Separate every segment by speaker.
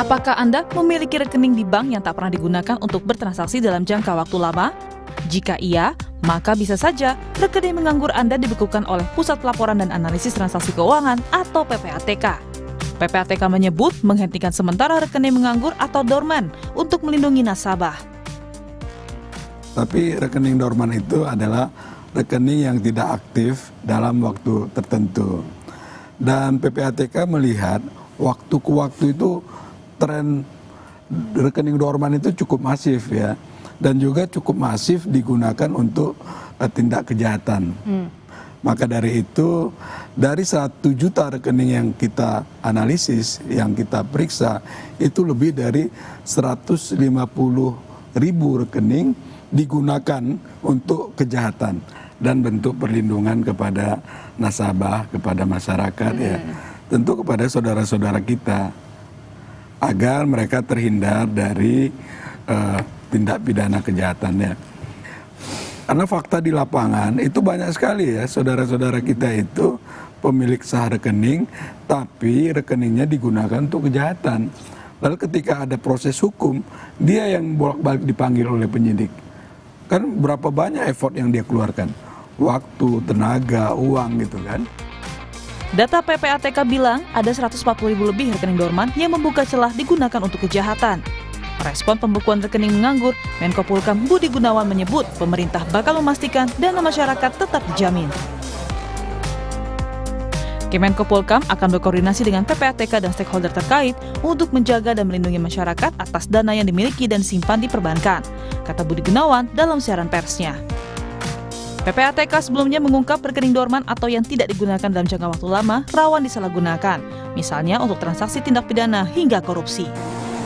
Speaker 1: Apakah Anda memiliki rekening di bank yang tak pernah digunakan untuk bertransaksi dalam jangka waktu lama? Jika iya, maka bisa saja rekening menganggur Anda dibekukan oleh Pusat Pelaporan dan Analisis Transaksi Keuangan atau PPATK. PPATK menyebut menghentikan sementara rekening menganggur atau dorman untuk melindungi nasabah.
Speaker 2: Tapi rekening dorman itu adalah rekening yang tidak aktif dalam waktu tertentu. Dan PPATK melihat waktu ke waktu itu tren rekening dorman itu cukup masif ya. Dan juga cukup masif digunakan untuk tindak kejahatan. Maka dari itu, dari 1 juta rekening yang kita analisis, yang kita periksa, itu lebih dari 150.000 rekening digunakan untuk kejahatan dan bentuk perlindungan kepada nasabah, kepada masyarakat ya. Tentu kepada saudara-saudara kita, agar mereka terhindar dari tindak pidana kejahatannya. Karena fakta di lapangan itu banyak sekali ya, saudara-saudara kita itu pemilik sah rekening, tapi rekeningnya digunakan untuk kejahatan. Lalu ketika ada proses hukum, dia yang bolak-balik dipanggil oleh penyidik. Kan berapa banyak effort yang dia keluarkan? Waktu, tenaga, uang gitu kan.
Speaker 1: Data PPATK bilang ada 140.000 lebih rekening dorman yang membuka celah digunakan untuk kejahatan. Respon pembekuan rekening menganggur, Menko Polhukam Budi Gunawan menyebut pemerintah bakal memastikan dana masyarakat tetap dijamin. Kemenko Polhukam akan berkoordinasi dengan PPATK dan stakeholder terkait untuk menjaga dan melindungi masyarakat atas dana yang dimiliki dan simpan di perbankan, kata Budi Gunawan dalam siaran persnya. PPATK sebelumnya mengungkap rekening dorman atau yang tidak digunakan dalam jangka waktu lama rawan disalahgunakan, misalnya untuk transaksi tindak pidana hingga korupsi.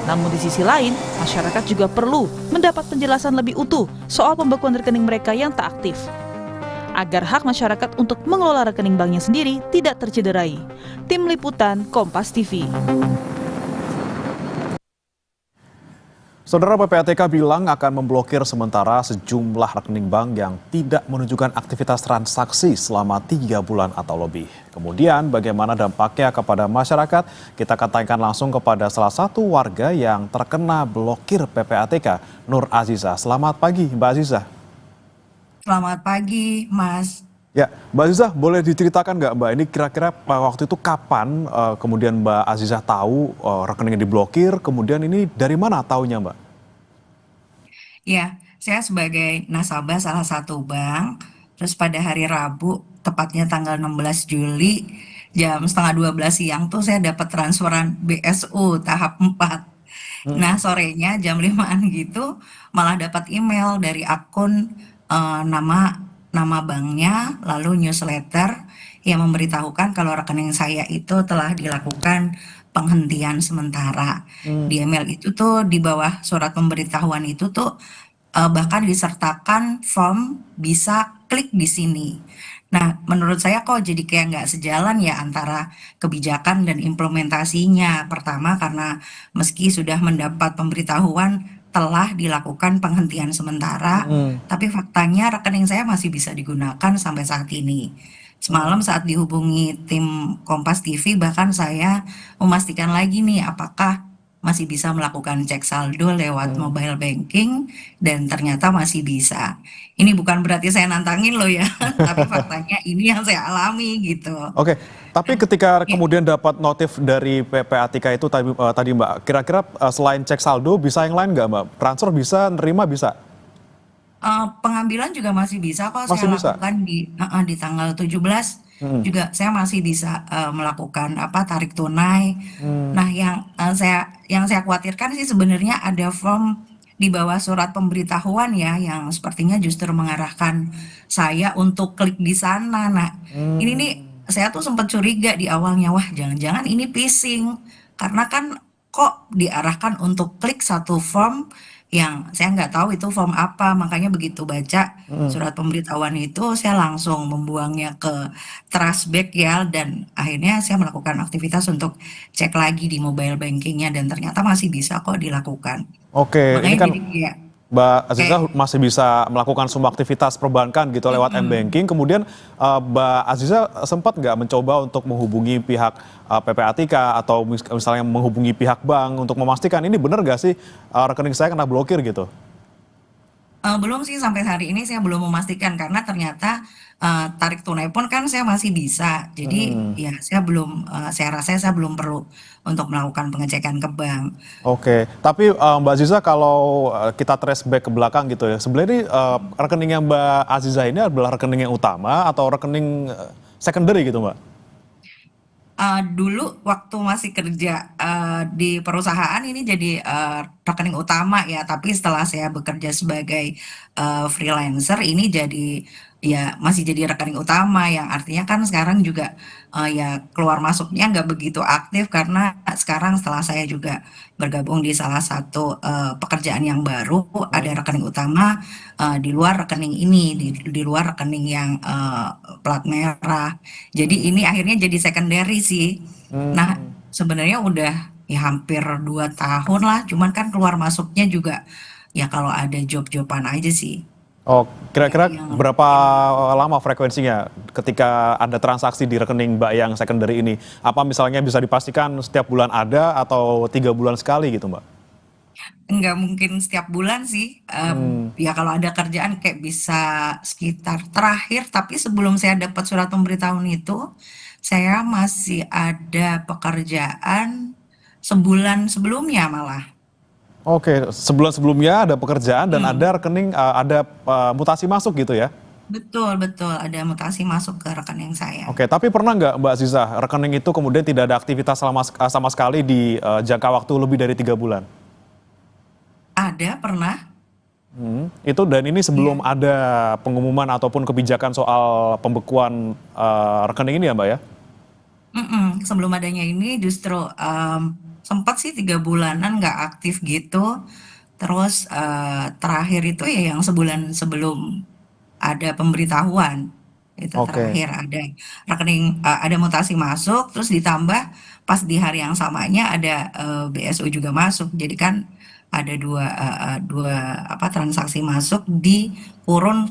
Speaker 1: Namun di sisi lain, masyarakat juga perlu mendapat penjelasan lebih utuh soal pembekuan rekening mereka yang tak aktif, agar hak masyarakat untuk mengelola rekening banknya sendiri tidak tercederai. Tim Liputan Kompas TV.
Speaker 3: Saudara, PPATK bilang akan memblokir sementara sejumlah rekening bank yang tidak menunjukkan aktivitas transaksi selama 3 bulan atau lebih. Kemudian bagaimana dampaknya kepada masyarakat? Kita akan tanyakan langsung kepada salah satu warga yang terkena blokir PPATK, Nur Aziza. Selamat pagi, Mbak Aziza.
Speaker 4: Selamat pagi, Mas.
Speaker 3: Ya, Mbak Aziza, boleh diceritakan nggak Mbak, ini kira-kira waktu itu kapan kemudian Mbak Aziza tahu rekeningnya diblokir, kemudian ini dari mana taunya Mbak?
Speaker 4: Ya, saya sebagai nasabah salah satu bank, terus pada hari Rabu, tepatnya tanggal 16 Juli, jam setengah 12 siang tuh saya dapat transferan BSU tahap 4. Nah, sorenya jam 5-an gitu, malah dapat email dari akun nama banknya, lalu newsletter yang memberitahukan kalau rekening saya itu telah dilakukan penghentian sementara. Di email itu tuh di bawah surat pemberitahuan itu tuh bahkan disertakan form bisa klik di sini. Nah, menurut saya kok jadi kayak nggak sejalan ya antara kebijakan dan implementasinya. Pertama karena meski sudah mendapat pemberitahuan telah dilakukan penghentian sementara, tapi faktanya rekening saya masih bisa digunakan sampai saat ini. Semalam saat dihubungi tim Kompas TV, bahkan saya memastikan lagi nih apakah masih bisa melakukan cek saldo lewat mobile banking, dan ternyata masih bisa. Ini bukan berarti saya nantangin loh ya, tapi faktanya ini yang saya alami gitu.
Speaker 3: Oke, tapi ketika
Speaker 4: Ya.
Speaker 3: kemudian dapat notif dari PPATK itu tadi Mbak, kira-kira selain cek saldo bisa yang lain nggak Mbak? Transfer bisa, nerima bisa?
Speaker 4: Pengambilan juga masih bisa kok
Speaker 3: Masih
Speaker 4: saya
Speaker 3: bisa?
Speaker 4: lakukan di tanggal 17 juga saya masih bisa melakukan tarik tunai. Nah, yang saya khawatirkan sih sebenarnya ada form di bawah surat pemberitahuan ya yang sepertinya justru mengarahkan saya untuk klik di sana. Nah, ini nih saya tuh sempat curiga di awalnya, wah jangan-jangan ini phishing karena kan kok diarahkan untuk klik satu form yang saya nggak tahu itu form apa, makanya begitu baca surat pemberitahuan itu saya langsung membuangnya ke trash bag ya, dan akhirnya saya melakukan aktivitas untuk cek lagi di mobile bankingnya dan ternyata masih bisa kok dilakukan.
Speaker 3: Oke, ini
Speaker 4: Makanya
Speaker 3: kan
Speaker 4: jadi kayak
Speaker 3: Mbak Aziza
Speaker 4: Kayak
Speaker 3: masih bisa melakukan semua aktivitas perbankan gitu lewat
Speaker 4: mm-mm.
Speaker 3: m-banking. Kemudian Mbak Aziza sempat nggak mencoba untuk menghubungi pihak PPATK atau misalnya menghubungi pihak bank untuk memastikan ini benar nggak sih rekening saya kena blokir gitu?
Speaker 4: Belum sih sampai hari ini saya belum memastikan karena ternyata tarik tunai pun kan saya masih bisa. Jadi
Speaker 3: Mm-mm.
Speaker 4: ya saya rasa saya belum perlu untuk melakukan pengecekan ke bank.
Speaker 3: Oke, tapi Mbak Aziza kalau kita trace back ke belakang gitu ya, sebenarnya ini rekeningnya Mbak Aziza ini adalah rekening yang utama atau rekening secondary gitu Mbak?
Speaker 4: Dulu waktu masih kerja di perusahaan ini jadi rekening utama ya, tapi setelah saya bekerja sebagai freelancer ini jadi ya masih jadi rekening utama yang artinya kan sekarang juga ya keluar masuknya nggak begitu aktif karena sekarang setelah saya juga bergabung di salah satu pekerjaan yang baru ada rekening utama di luar rekening ini di luar rekening yang plat merah. Jadi ini akhirnya jadi secondary sih. Nah,
Speaker 3: Hmm.
Speaker 4: sebenarnya udah ya hampir 2 tahun lah, cuman kan keluar masuknya juga ya kalau ada job-joban aja sih.
Speaker 3: Oh, kira-kira
Speaker 4: Yang
Speaker 3: berapa
Speaker 4: rutin.
Speaker 3: lama frekuensinya ketika ada transaksi di rekening Mbak yang secondary ini? Apa misalnya bisa dipastikan setiap bulan ada atau 3 bulan sekali gitu Mbak?
Speaker 4: Nggak mungkin setiap bulan sih.
Speaker 3: Hmm.
Speaker 4: Ya kalau ada kerjaan kayak bisa sekitar terakhir, tapi sebelum saya dapat surat pemberitahuan itu, saya masih ada pekerjaan sebulan sebelumnya malah.
Speaker 3: Oke, sebulan sebelumnya ada pekerjaan dan
Speaker 4: Hmm.
Speaker 3: ada rekening, ada mutasi masuk gitu ya?
Speaker 4: Betul, betul. Ada mutasi masuk ke rekening saya.
Speaker 3: Oke, tapi pernah nggak Mbak Aziza rekening itu kemudian tidak ada aktivitas sama sekali di jangka waktu lebih dari 3 bulan?
Speaker 4: Ada, pernah.
Speaker 3: Itu dan ini sebelum
Speaker 4: Iya.
Speaker 3: ada pengumuman ataupun kebijakan soal pembekuan rekening ini ya Mbak ya?
Speaker 4: Sebelum adanya ini justru sempat sih 3 bulanan nggak aktif gitu. Terus terakhir itu ya yang sebulan sebelum ada pemberitahuan. Itu
Speaker 3: Oke.
Speaker 4: terakhir ada rekening, ada mutasi masuk, terus ditambah pas di hari yang samanya ada BSO juga masuk. Jadi kan ada dua apa transaksi masuk di kurun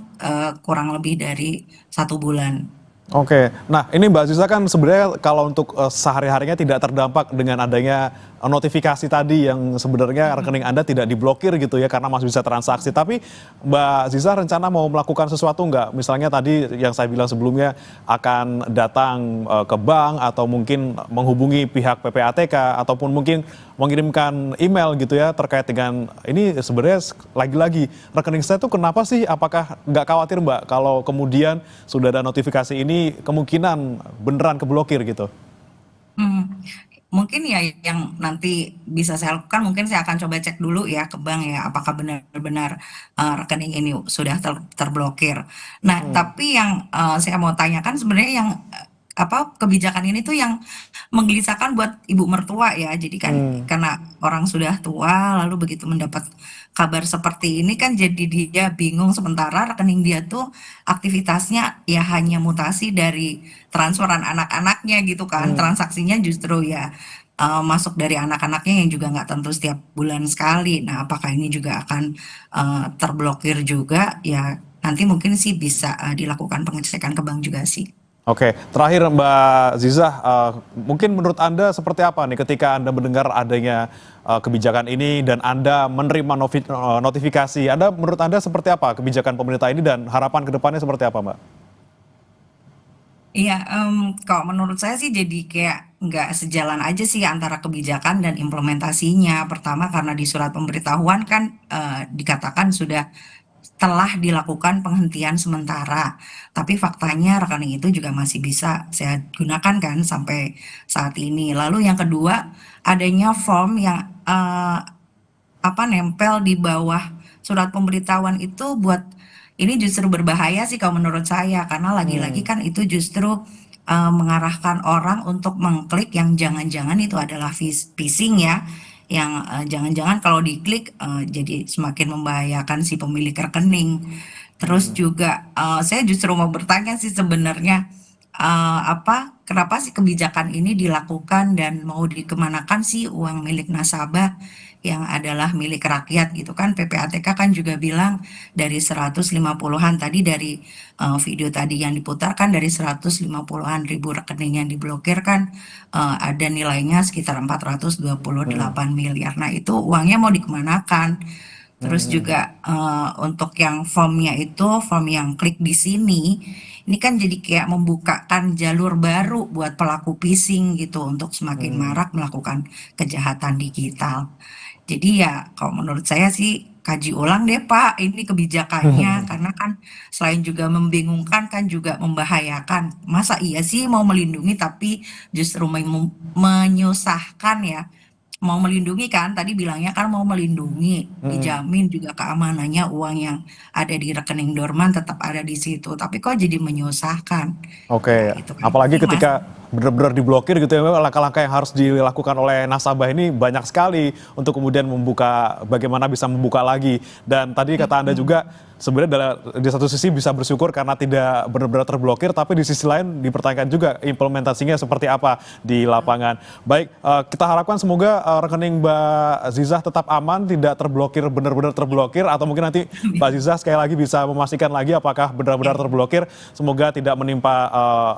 Speaker 4: kurang lebih dari 1 bulan.
Speaker 3: Oke, nah ini Mbak Aziza kan sebenarnya kalau untuk sehari-harinya tidak terdampak dengan adanya notifikasi tadi yang sebenarnya rekening Anda tidak diblokir gitu ya karena masih bisa transaksi. Tapi Mbak Aziza rencana mau melakukan sesuatu nggak? Misalnya tadi yang saya bilang sebelumnya akan datang ke bank atau mungkin menghubungi pihak PPATK ataupun mungkin mengirimkan email gitu ya terkait dengan ini sebenarnya lagi-lagi rekening saya tuh kenapa sih? Apakah nggak khawatir Mbak kalau kemudian sudah ada notifikasi ini kemungkinan beneran keblokir gitu?
Speaker 4: Hmm, Mungkin ya yang nanti bisa saya lakukan, mungkin saya akan coba cek dulu ya ke bank ya, apakah benar-benar rekening ini sudah terblokir. Nah, tapi yang saya mau tanyakan sebenarnya yang apa kebijakan ini tuh yang menggelisahkan buat ibu mertua ya. Jadi kan
Speaker 3: Hmm.
Speaker 4: karena orang sudah tua, lalu begitu mendapat kabar seperti ini kan jadi dia bingung sementara rekening dia tuh aktivitasnya ya hanya mutasi dari transferan anak-anaknya gitu kan,
Speaker 3: Hmm.
Speaker 4: transaksinya justru ya masuk dari anak-anaknya yang juga nggak tentu setiap bulan sekali. Nah, apakah ini juga akan terblokir juga? Ya, nanti mungkin sih bisa dilakukan pengecekan ke bank juga sih.
Speaker 3: Oke, terakhir Mbak Ziza, mungkin menurut Anda seperti apa nih ketika Anda mendengar adanya kebijakan ini dan Anda menerima notifikasi, menurut Anda seperti apa kebijakan pemerintah ini dan harapan ke depannya seperti apa Mbak?
Speaker 4: Iya, kalau menurut saya sih jadi kayak nggak sejalan aja sih antara kebijakan dan implementasinya. Pertama karena di surat pemberitahuan kan dikatakan sudah telah dilakukan penghentian sementara. Tapi faktanya rekening itu juga masih bisa saya gunakan kan sampai saat ini. Lalu yang kedua, adanya form yang apa nempel di bawah surat pemberitahuan itu buat ini justru berbahaya sih kalau menurut saya karena lagi-lagi
Speaker 3: Hmm.
Speaker 4: kan itu justru mengarahkan orang untuk mengklik yang jangan-jangan itu adalah phishing ya yang jangan-jangan kalau diklik jadi semakin membahayakan si pemilik rekening. Terus juga saya justru mau bertanya sih sebenarnya kenapa sih kebijakan ini dilakukan dan mau dikemanakan sih uang milik nasabah yang adalah milik rakyat gitu kan. PPATK kan juga bilang dari 150-an tadi dari video tadi yang diputarkan dari 150-an ribu rekening yang diblokir kan ada nilainya sekitar 428 miliar. Nah, itu uangnya mau dikemanakan? Terus juga untuk yang formnya itu, form yang klik di sini, ini kan jadi kayak membukakan jalur baru buat pelaku phishing gitu untuk semakin marak melakukan kejahatan digital. Jadi ya kalau menurut saya sih kaji ulang deh Pak ini kebijakannya karena kan selain juga membingungkan kan juga membahayakan. Masa iya sih mau melindungi tapi justru menyusahkan ya. Mau melindungi kan tadi bilangnya kan mau melindungi, dijamin juga keamanannya uang yang ada di rekening dorman tetap ada di situ. Tapi kok jadi menyusahkan. Ya
Speaker 3: Oke,
Speaker 4: itu kan
Speaker 3: apalagi
Speaker 4: sih Mas.
Speaker 3: ketika benar-benar diblokir gitu ya, memang langkah-langkah yang harus dilakukan oleh nasabah ini banyak sekali untuk kemudian membuka, bagaimana bisa membuka lagi. Dan tadi kata Anda juga sebenarnya di satu sisi bisa bersyukur karena tidak benar-benar terblokir, tapi di sisi lain dipertanyakan juga implementasinya seperti apa di lapangan. Baik, kita harapkan semoga rekening Mbak Zizah tetap aman, tidak terblokir, benar-benar terblokir, atau mungkin nanti Mbak Zizah sekali lagi bisa memastikan lagi apakah benar-benar terblokir. Semoga tidak menimpa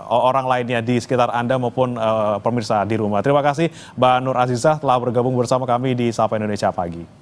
Speaker 3: orang lainnya di sekitar Anda maupun pemirsa di rumah. Terima kasih Mbak Nur Azizah telah bergabung bersama kami di Sapa Indonesia Pagi.